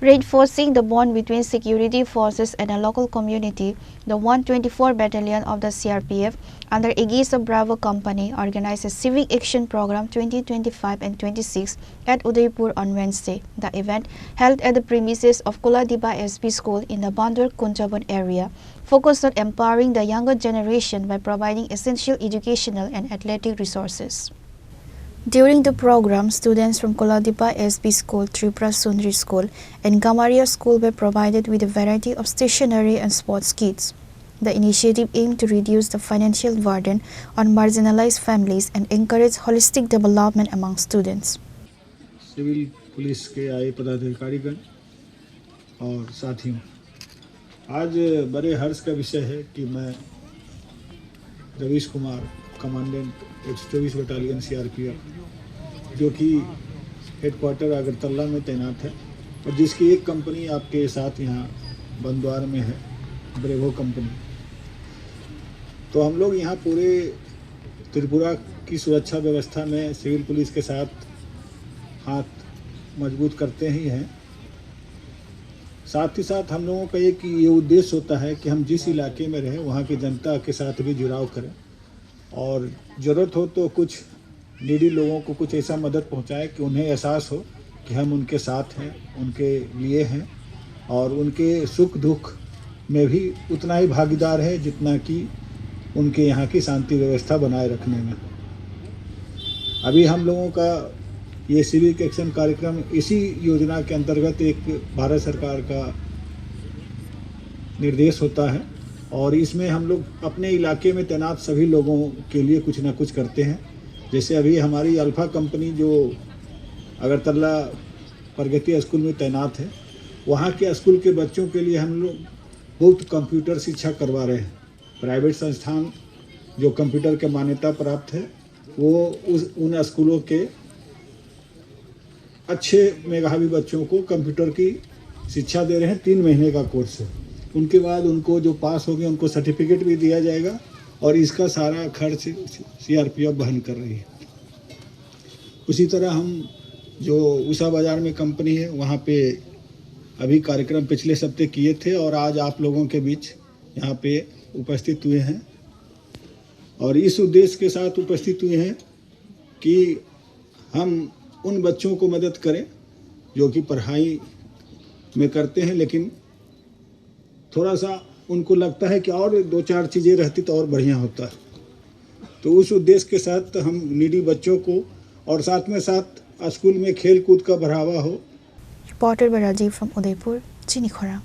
Reinforcing the bond between security forces and a local community, the 124 Battalion of the CRPF, under aegis of Bravo Company, organized a Civic Action Program 2025 and 26 at Udaipur on Wednesday. The event, held at the premises of Kuladiba SB School in the Bandur Kunjabon area, focused on empowering the younger generation by providing essential educational and athletic resources. During the program, students from Kuladiba SB School, Tripura Sundri School, and Gamaria School were provided with a variety of stationery and sports kits. The initiative aimed to reduce the financial burden on marginalized families and encourage holistic development among students. Civil police के आए पदाधिकारीगण और साथियों, आज बड़े हर्ष का विषय है कि मैं Ravish Kumar, commandant 124 battalion CRPF, जो कि हेडक्वार्टर अगरतला में तैनात है और जिसकी एक कंपनी आपके साथ यहाँ बंदवार में है, ब्रेवो कंपनी। तो हम लोग यहाँ पूरे त्रिपुरा की सुरक्षा व्यवस्था में सिविल पुलिस के साथ हाथ मजबूत करते ही हैं। साथ ही साथ हम लोगों का एक ये उद्देश्य होता है कि हम जिस इलाके में रहें वहाँ की जनता के साथ भी जुड़ाव करें और ज़रूरत हो तो कुछ नीडी लोगों को कुछ ऐसा मदद पहुँचाएं कि उन्हें एहसास हो कि हम उनके साथ हैं, उनके लिए हैं और उनके सुख दुख में भी उतना ही भागीदार है जितना कि उनके यहाँ की शांति व्यवस्था बनाए रखने में। अभी हम लोगों का ये सिविक एक्शन कार्यक्रम इसी योजना के अंतर्गत एक भारत सरकार का निर्देश होता है और इसमें हम लोग अपने इलाके में तैनात सभी लोगों के लिए कुछ ना कुछ करते हैं। जैसे अभी हमारी अल्फ़ा कंपनी जो अगरतला प्रगति स्कूल में तैनात है, वहाँ के स्कूल के बच्चों के लिए हम लोग बहुत कंप्यूटर शिक्षा करवा रहे हैं। प्राइवेट संस्थान जो कंप्यूटर के मान्यता प्राप्त है वो उन स्कूलों के अच्छे मेधावी बच्चों को कंप्यूटर की शिक्षा दे रहे हैं। 3 महीने का कोर्स है। उनके बाद उनको जो पास हो गए उनको सर्टिफिकेट भी दिया जाएगा और इसका सारा खर्च CRPF वहन कर रही है। उसी तरह हम जो उषा बाज़ार में कंपनी है वहाँ पे अभी कार्यक्रम पिछले सप्ताह किए थे और आज आप लोगों के बीच यहाँ पे उपस्थित हुए हैं और इस उद्देश्य के साथ उपस्थित हुए हैं कि हम उन बच्चों को मदद करें जो कि पढ़ाई में करते हैं लेकिन थोड़ा सा उनको लगता है कि और 2-4 चीज़ें रहती तो और बढ़िया होता। तो उस उद्देश्य के साथ हम नीडी बच्चों को और साथ में साथ स्कूल में खेल कूद का बढ़ावा हो। Reported by Rajiv from Udaipur, Chini Khora.